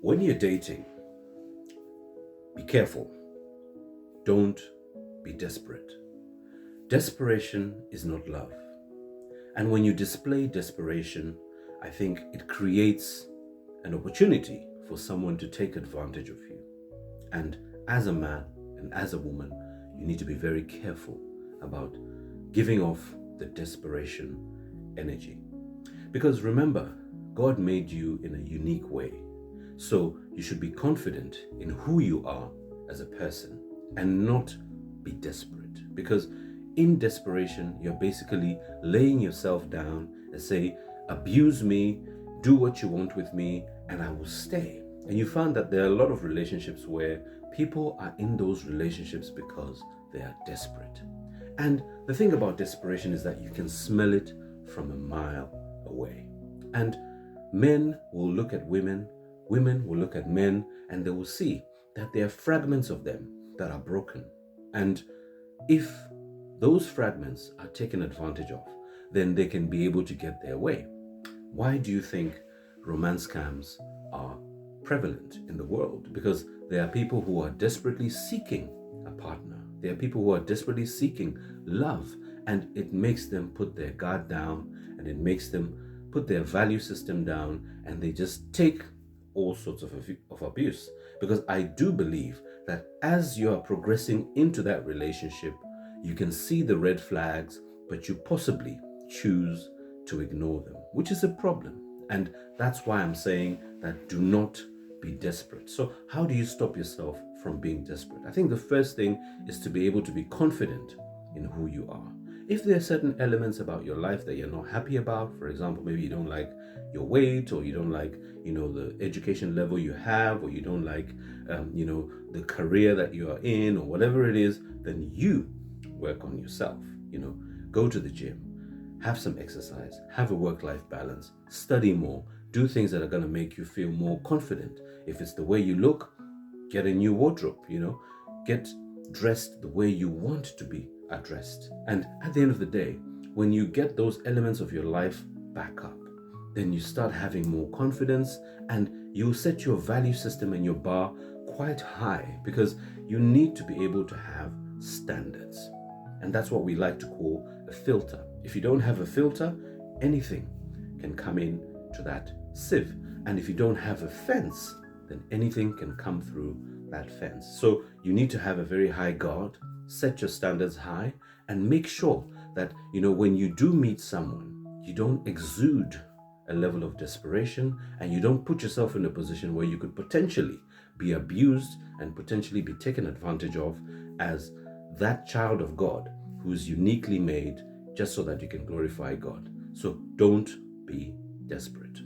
When you're dating, be careful. Don't be desperate. Desperation is not love. And when you display desperation, I think it creates an opportunity for someone to take advantage of you. And as a man and as a woman, you need to be very careful about giving off the desperation energy. Because remember, God made you in a unique way. So you should be confident in who you are as a person and not be desperate. Because in desperation, you're basically laying yourself down and say, abuse me, do what you want with me, and I will stay. And you find that there are a lot of relationships where people are in those relationships because they are desperate. And the thing about desperation is that you can smell it from a mile away. And men will look at women, women will look at men, and they will see that there are fragments of them that are broken. And if those fragments are taken advantage of, then they can be able to get their way. Why do you think romance scams are prevalent in the world? Because there are people who are desperately seeking a partner. There are people who are desperately seeking love, and it makes them put their guard down, and it makes them put their value system down, and they just take all sorts of abuse. Because I do believe that as you are progressing into that relationship, you can see the red flags, but you possibly choose to ignore them, which is a problem. And that's why I'm saying that do not be desperate. So how do you stop yourself from being desperate? I think the first thing is to be able to be confident in who you are. If there are certain elements about your life that you're not happy about, for example, maybe you don't like your weight, or you don't like, the education level you have, or you don't like, the career that you are in, or whatever it is, then you work on yourself. Go to the gym, have some exercise, have a work-life balance, study more, do things that are going to make you feel more confident. If it's the way you look, get a new wardrobe, get dressed the way you want to be addressed. And at the end of the day, when you get those elements of your life back up, then you start having more confidence, and you set your value system and your bar quite high, because you need to be able to have standards. And that's what we like to call a filter. If you don't have a filter, anything can come in to that sieve. And if you don't have a fence, then anything can come through that fence. So you need to have a very high guard, set your standards high, and make sure that, when you do meet someone, you don't exude a level of desperation, and you don't put yourself in a position where you could potentially be abused and potentially be taken advantage of as that child of God who's uniquely made just so that you can glorify God. So don't be desperate.